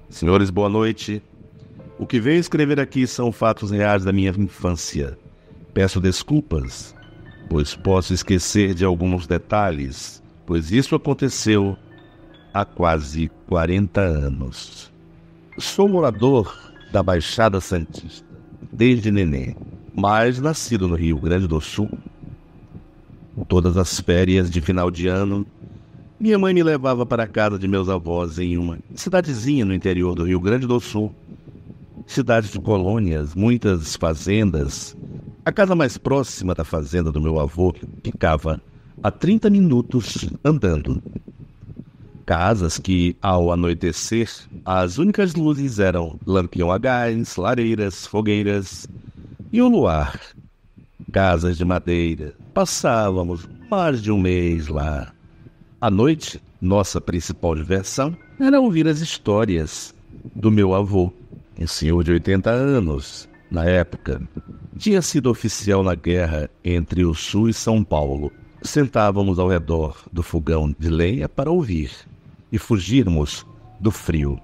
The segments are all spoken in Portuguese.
Senhores, boa noite. O que venho escrever aqui são fatos reais da minha infância. Peço desculpas, pois posso esquecer de alguns detalhes, pois isso aconteceu há quase 40 anos. Sou morador da Baixada Santista, desde neném, mas nascido no Rio Grande do Sul. Todas as férias de final de ano, minha mãe me levava para a casa de meus avós em uma cidadezinha no interior do Rio Grande do Sul. Cidade de colônias, muitas fazendas. A casa mais próxima da fazenda do meu avô ficava a 30 minutos andando. Casas que, ao anoitecer, as únicas luzes eram lampião a gás, lareiras, fogueiras e o luar. Casas de madeira. Passávamos mais de um mês lá. À noite, nossa principal diversão era ouvir as histórias do meu avô, um senhor de 80 anos, na época. Tinha sido oficial na guerra entre o Sul e São Paulo. Sentávamos ao redor do fogão de lenha para ouvir e fugirmos do frio.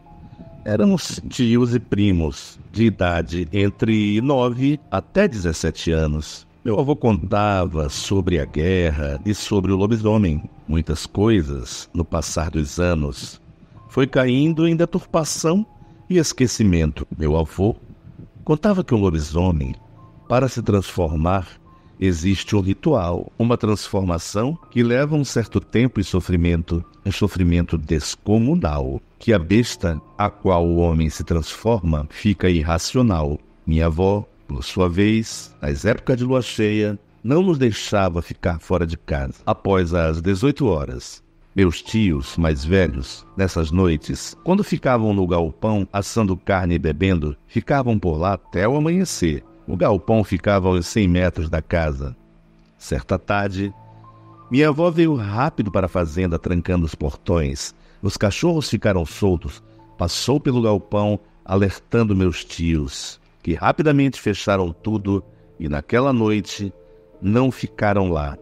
Éramos tios e primos, de idade entre 9 até 17 anos. Meu avô contava sobre a guerra e sobre o lobisomem. Muitas coisas, no passar dos anos, foi caindo em deturpação e esquecimento. Meu avô contava que o lobisomem, para se transformar, existe um ritual, uma transformação que leva um certo tempo e sofrimento, um sofrimento descomunal, que a besta a qual o homem se transforma fica irracional. Minha avó, por sua vez, nas épocas de lua cheia, não nos deixava ficar fora de casa. Após as 18 horas, meus tios mais velhos, nessas noites, quando ficavam no galpão assando carne e bebendo, ficavam por lá até o amanhecer. O galpão ficava aos 100 metros da casa. Certa tarde, minha avó veio rápido para a fazenda trancando os portões. Os cachorros ficaram soltos. Passou pelo galpão alertando meus tios, que rapidamente fecharam tudo e naquela noite não ficaram lá.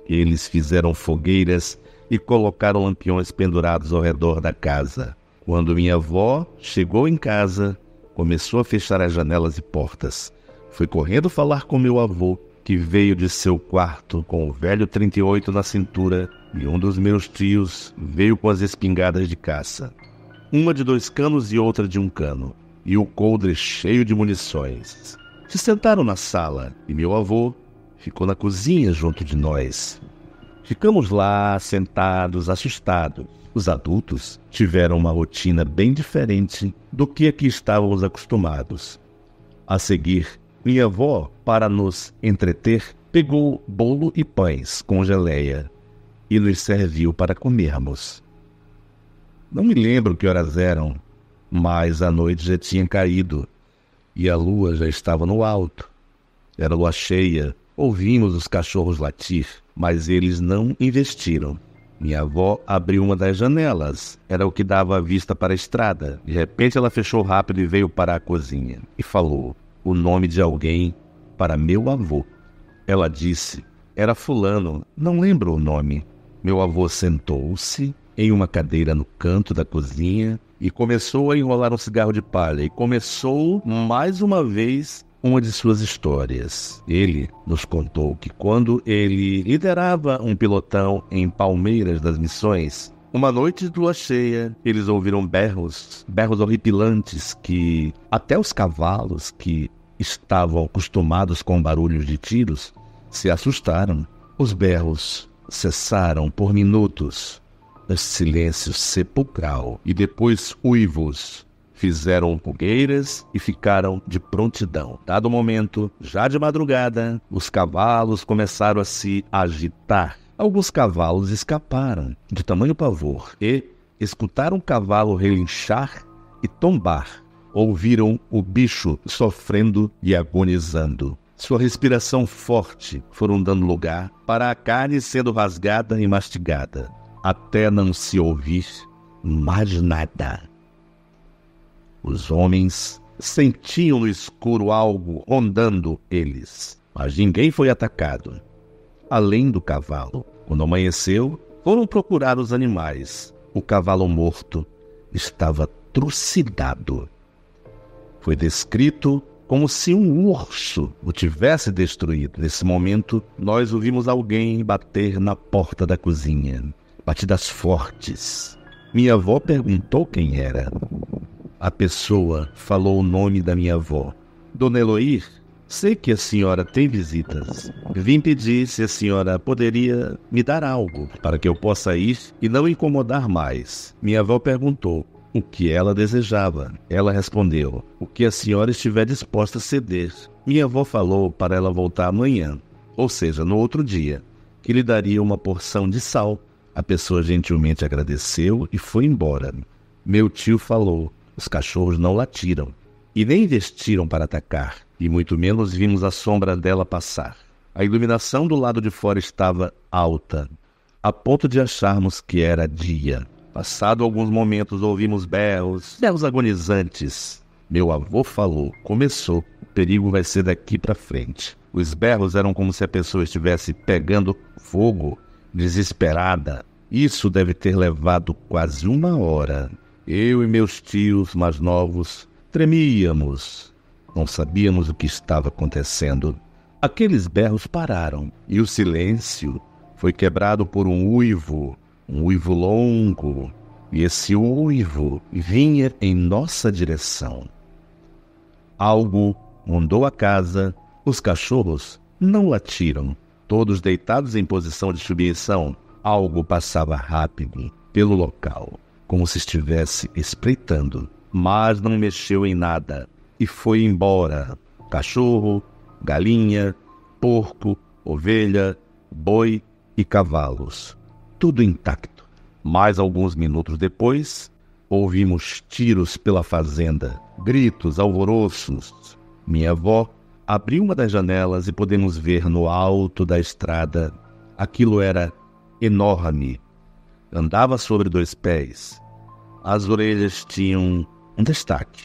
Eles fizeram fogueiras e colocaram lampiões pendurados ao redor da casa. Quando minha avó chegou em casa, começou a fechar as janelas e portas. Fui correndo falar com meu avô, que veio de seu quarto com o velho 38 na cintura, e um dos meus tios veio com as espingardas de caça. Uma de 2 canos e outra de 1 cano, e o coldre cheio de munições. Se sentaram na sala, e meu avô ficou na cozinha junto de nós. Ficamos lá, sentados, assustados. Os adultos tiveram uma rotina bem diferente do que a que estávamos acostumados. A seguir, minha avó, para nos entreter, pegou bolo e pães com geleia e nos serviu para comermos. Não me lembro que horas eram, mas a noite já tinha caído e a lua já estava no alto. Era lua cheia, ouvimos os cachorros latir, mas eles não investiram. Minha avó abriu uma das janelas, era o que dava a vista para a estrada. De repente ela fechou rápido e veio para a cozinha e falou o nome de alguém para meu avô. Ela disse, era fulano, não lembro o nome. Meu avô sentou-se em uma cadeira no canto da cozinha e começou a enrolar um cigarro de palha. E começou, mais uma vez, uma de suas histórias. Ele nos contou que quando ele liderava um pelotão em Palmeiras das Missões, uma noite de lua cheia, eles ouviram berros horripilantes que até os cavalos que estavam acostumados com barulhos de tiros se assustaram. Os berros cessaram por minutos, nesse silêncio sepulcral, e depois uivos fizeram fogueiras e ficaram de prontidão. Dado o momento, já de madrugada, os cavalos começaram a se agitar. Alguns cavalos escaparam de tamanho pavor e escutaram o cavalo relinchar e tombar. Ouviram o bicho sofrendo e agonizando. Sua respiração forte foram dando lugar para a carne sendo rasgada e mastigada, até não se ouvir mais nada. Os homens sentiam no escuro algo rondando eles, mas ninguém foi atacado, além do cavalo. Quando amanheceu, foram procurar os animais. O cavalo morto estava trucidado. Foi descrito como se um urso o tivesse destruído. Nesse momento, nós ouvimos alguém bater na porta da cozinha. Batidas fortes. Minha avó perguntou quem era. A pessoa falou o nome da minha avó. Dona Eloir, sei que a senhora tem visitas. Vim pedir se a senhora poderia me dar algo para que eu possa ir e não incomodar mais. Minha avó perguntou o que ela desejava. Ela respondeu, o que a senhora estiver disposta a ceder. Minha avó falou para ela voltar amanhã, ou seja, no outro dia, que lhe daria uma porção de sal. A pessoa gentilmente agradeceu e foi embora. Meu tio falou, os cachorros não latiram e nem investiram para atacar, e muito menos vimos a sombra dela passar. A iluminação do lado de fora estava alta, a ponto de acharmos que era dia. Passado alguns momentos, ouvimos berros agonizantes. Meu avô falou, começou, o perigo vai ser daqui para frente. Os berros eram como se a pessoa estivesse pegando fogo, desesperada. Isso deve ter levado quase 1 hora. Eu e meus tios mais novos tremíamos. Não sabíamos o que estava acontecendo. Aqueles berros pararam e o silêncio foi quebrado por um uivo longo. E esse uivo vinha em nossa direção. Algo rondou a casa. Os cachorros não latiram, todos deitados em posição de submissão. Algo passava rápido pelo local, como se estivesse espreitando, mas não mexeu em nada e foi embora. Cachorro, galinha, porco, ovelha, boi e cavalos, tudo intacto. Mais alguns minutos depois, ouvimos tiros pela fazenda, gritos, alvoroços. Minha avó abriu uma das janelas e podemos ver no alto da estrada. Aquilo era enorme. Andava sobre 2 pés. As orelhas tinham um destaque.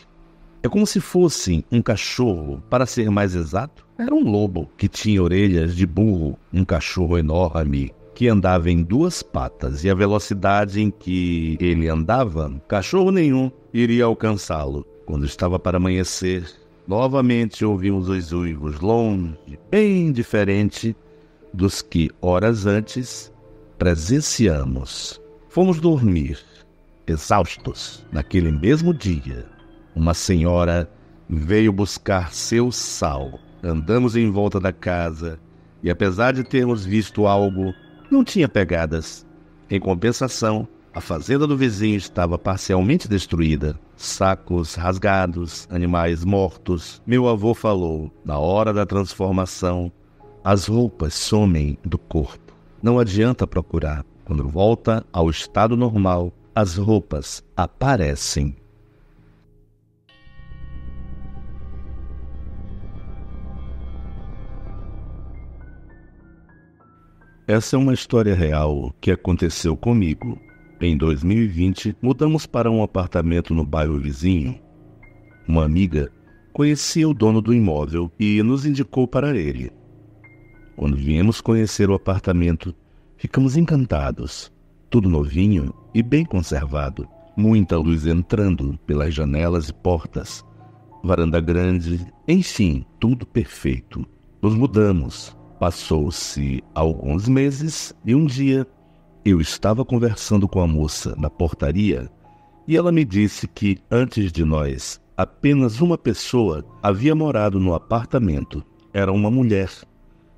É como se fosse um cachorro, para ser mais exato. Era um lobo que tinha orelhas de burro, um cachorro enorme que andava em 2 patas, e a velocidade em que ele andava, cachorro nenhum iria alcançá-lo. Quando estava para amanhecer, novamente ouvimos os uivos longe, bem diferente dos que horas antes presenciamos. Fomos dormir, exaustos. Naquele mesmo dia, uma senhora veio buscar seu sal. Andamos em volta da casa e, apesar de termos visto algo, não tinha pegadas. Em compensação, a fazenda do vizinho estava parcialmente destruída. Sacos rasgados, animais mortos. Meu avô falou, na hora da transformação, as roupas somem do corpo. Não adianta procurar. Quando volta ao estado normal, as roupas aparecem. Essa é uma história real que aconteceu comigo. Em 2020, mudamos para um apartamento no bairro vizinho. Uma amiga conhecia o dono do imóvel e nos indicou para ele. Quando viemos conhecer o apartamento, ficamos encantados. Tudo novinho e bem conservado. Muita luz entrando pelas janelas e portas. Varanda grande, enfim, tudo perfeito. Nos mudamos. Passou-se alguns meses e um dia eu estava conversando com a moça na portaria e ela me disse que, antes de nós, apenas uma pessoa havia morado no apartamento. Era uma mulher.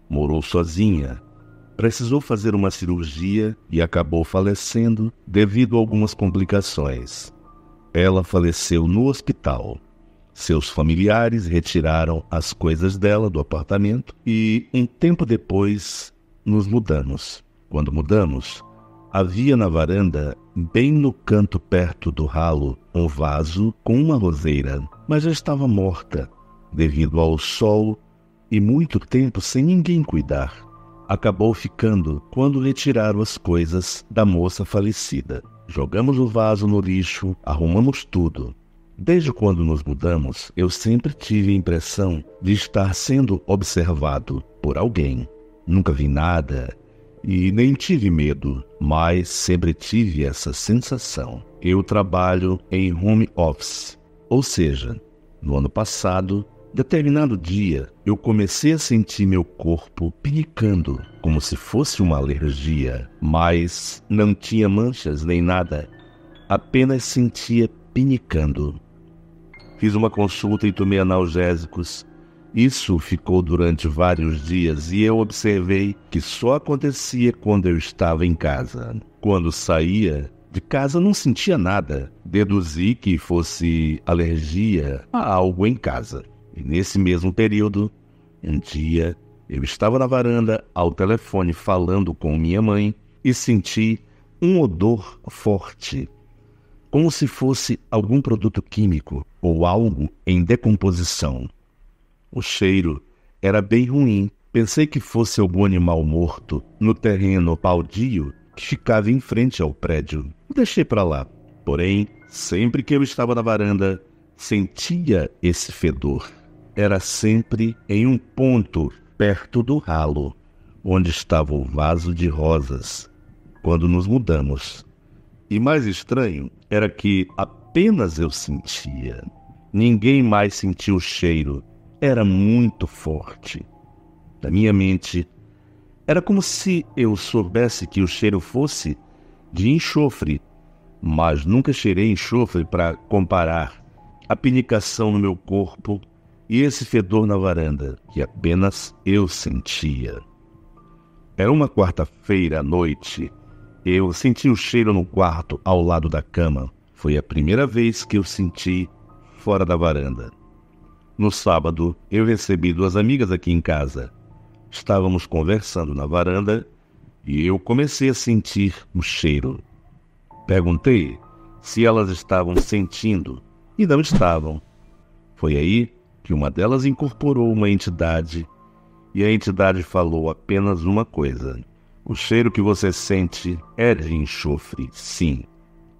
Morou sozinha. Precisou fazer uma cirurgia e acabou falecendo devido a algumas complicações. Ela faleceu no hospital. Seus familiares retiraram as coisas dela do apartamento e, um tempo depois, nos mudamos. Quando mudamos, havia na varanda, bem no canto perto do ralo, um vaso com uma roseira, mas já estava morta, devido ao sol e muito tempo sem ninguém cuidar. Acabou ficando quando retiraram as coisas da moça falecida. Jogamos o vaso no lixo, arrumamos tudo. Desde quando nos mudamos, eu sempre tive a impressão de estar sendo observado por alguém. Nunca vi nada, e nem tive medo, mas sempre tive essa sensação. Eu trabalho em home office, ou seja, no ano passado, determinado dia, eu comecei a sentir meu corpo pinicando, como se fosse uma alergia, mas não tinha manchas nem nada, apenas sentia pinicando. Fiz uma consulta e tomei analgésicos. Isso ficou durante vários dias e eu observei que só acontecia quando eu estava em casa. Quando saía de casa não sentia nada. Deduzi que fosse alergia a algo em casa. E nesse mesmo período, um dia, eu estava na varanda ao telefone falando com minha mãe e senti um odor forte, como se fosse algum produto químico ou algo em decomposição. O cheiro era bem ruim. Pensei que fosse algum animal morto no terreno baldio que ficava em frente ao prédio. Deixei para lá. Porém, sempre que eu estava na varanda, sentia esse fedor. Era sempre em um ponto perto do ralo, onde estava o vaso de rosas, quando nos mudamos. E mais estranho era que apenas eu sentia. Ninguém mais sentia o cheiro. Era muito forte. Na minha mente, era como se eu soubesse que o cheiro fosse de enxofre, mas nunca cheirei enxofre para comparar a pinicação no meu corpo e esse fedor na varanda, que apenas eu sentia. Era uma quarta-feira à noite. Eu senti o cheiro no quarto ao lado da cama. Foi a primeira vez que eu senti fora da varanda. No sábado, eu recebi 2 amigas aqui em casa. Estávamos conversando na varanda e eu comecei a sentir o cheiro. Perguntei se elas estavam sentindo e não estavam. Foi aí que uma delas incorporou uma entidade e a entidade falou apenas uma coisa: o cheiro que você sente é de enxofre, sim.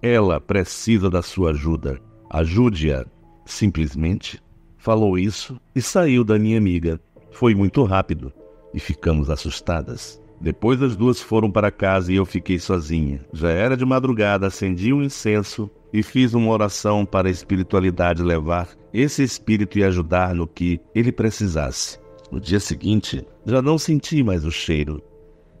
Ela precisa da sua ajuda. Ajude-a. Simplesmente falou isso e saiu da minha amiga. Foi muito rápido e ficamos assustadas. Depois as 2 foram para casa e eu fiquei sozinha. Já era de madrugada, acendi um incenso e fiz uma oração para a espiritualidade levar esse espírito e ajudar no que ele precisasse. No dia seguinte, já não senti mais o cheiro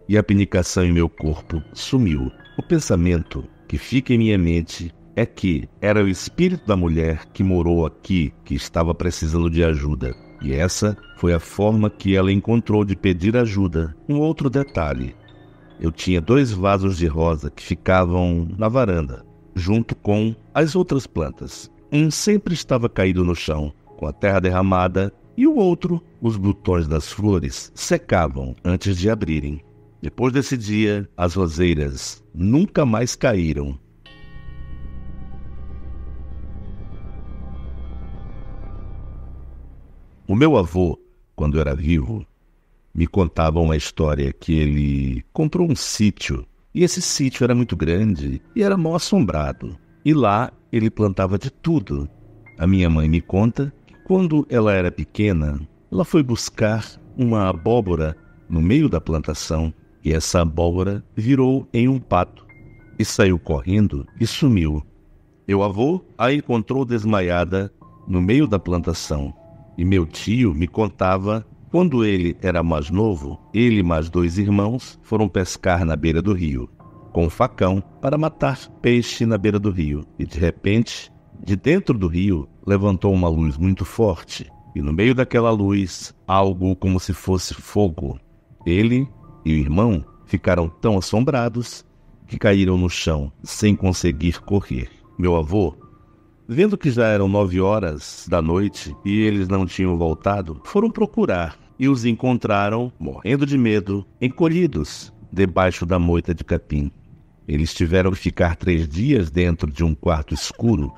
e a pinicação em meu corpo sumiu. O pensamento que fica em minha mente é que era o espírito da mulher que morou aqui, que estava precisando de ajuda. E essa foi a forma que ela encontrou de pedir ajuda. Um outro detalhe: eu tinha 2 vasos de rosa que ficavam na varanda, junto com as outras plantas. Um sempre estava caído no chão, com a terra derramada, e o outro, os botões das flores, secavam antes de abrirem. Depois desse dia, as roseiras nunca mais caíram. O meu avô, quando era vivo, me contava uma história que ele comprou um sítio, e esse sítio era muito grande e era mal assombrado. E lá ele plantava de tudo. A minha mãe me conta que quando ela era pequena, ela foi buscar uma abóbora no meio da plantação, e essa abóbora virou em um pato, e saiu correndo e sumiu. Meu avô a encontrou desmaiada no meio da plantação. E meu tio me contava, quando ele era mais novo, ele e mais 2 irmãos foram pescar na beira do rio, com um facão para matar peixe na beira do rio. E de repente, de dentro do rio, levantou uma luz muito forte. E no meio daquela luz, algo como se fosse fogo. Ele e o irmão ficaram tão assombrados que caíram no chão, sem conseguir correr. Meu avô, vendo que já eram 9 horas da noite e eles não tinham voltado, foram procurar e os encontraram, morrendo de medo, encolhidos debaixo da moita de capim. Eles tiveram que ficar 3 dias dentro de um quarto escuro,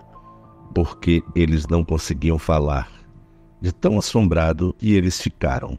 porque eles não conseguiam falar, de tão assombrado que eles ficaram.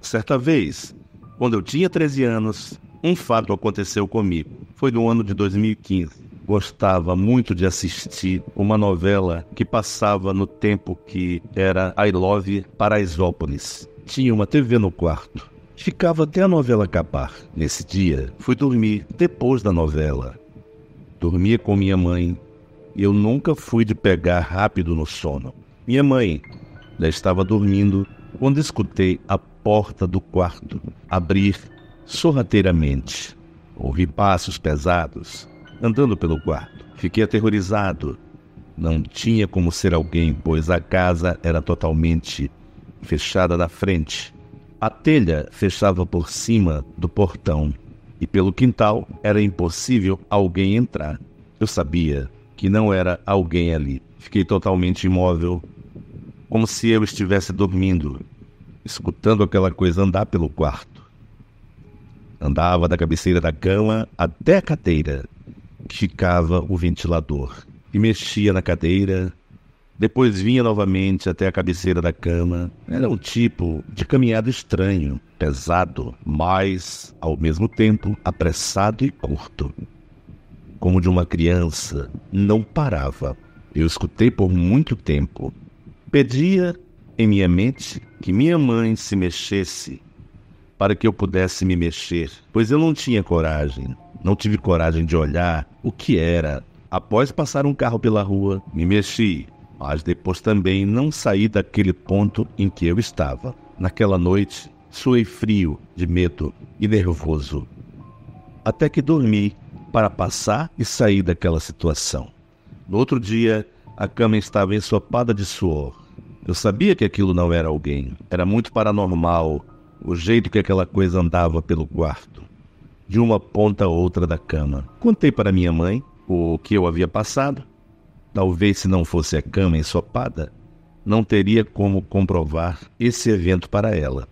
Certa vez, quando eu tinha 13 anos, um fato aconteceu comigo. Foi no ano de 2015. gostava muito de assistir uma novela que passava no tempo que era I Love Paraisópolis. Tinha uma TV no quarto. Ficava até a novela acabar. Nesse dia, fui dormir depois da novela. Dormia com minha mãe e eu nunca fui de pegar rápido no sono. Minha mãe já estava dormindo quando escutei a porta do quarto abrir sorrateiramente. Ouvi passos pesados andando pelo quarto. Fiquei aterrorizado. Não tinha como ser alguém, pois a casa era totalmente fechada na frente. A telha fechava por cima do portão e pelo quintal era impossível alguém entrar. Eu sabia que não era alguém ali. Fiquei totalmente imóvel, como se eu estivesse dormindo, escutando aquela coisa andar pelo quarto. Andava da cabeceira da cama até a cadeira, que ficava o ventilador, e mexia na cadeira. Depois vinha novamente até a cabeceira da cama. Era um tipo de caminhada estranho, pesado, mas, ao mesmo tempo, apressado e curto. Como de uma criança, não parava. Eu escutei por muito tempo. Pedia em minha mente que minha mãe se mexesse para que eu pudesse me mexer, pois eu não tinha coragem. Não tive coragem de olhar o que era. Após passar um carro pela rua, me mexi, mas depois também não saí daquele ponto em que eu estava. Naquela noite, suei frio de medo e nervoso, até que dormi para passar e sair daquela situação. No outro dia, a cama estava ensopada de suor. Eu sabia que aquilo não era alguém. Era muito paranormal o jeito que aquela coisa andava pelo quarto, de uma ponta a outra da cama. Contei para minha mãe o que eu havia passado. Talvez, se não fosse a cama ensopada, não teria como comprovar esse evento para ela.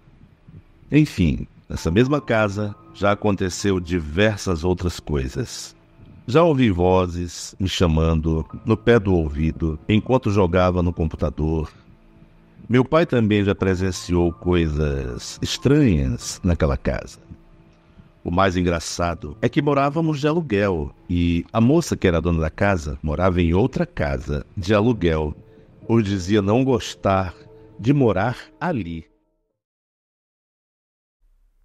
Enfim, nessa mesma casa já aconteceu diversas outras coisas. Já ouvi vozes me chamando no pé do ouvido enquanto jogava no computador. Meu pai também já presenciou coisas estranhas naquela casa. O mais engraçado é que morávamos de aluguel e a moça que era dona da casa morava em outra casa de aluguel, pois dizia não gostar de morar ali.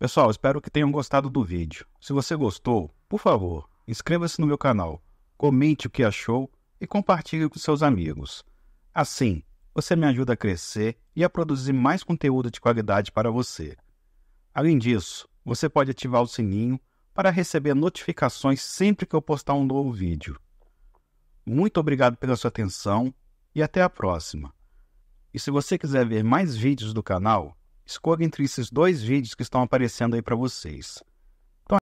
Pessoal, espero que tenham gostado do vídeo. Se você gostou, por favor, inscreva-se no meu canal, comente o que achou e compartilhe com seus amigos. Assim, você me ajuda a crescer e a produzir mais conteúdo de qualidade para você. Além disso, você pode ativar o sininho para receber notificações sempre que eu postar um novo vídeo. Muito obrigado pela sua atenção e até a próxima. E se você quiser ver mais vídeos do canal, escolha entre esses 2 vídeos que estão aparecendo aí para vocês.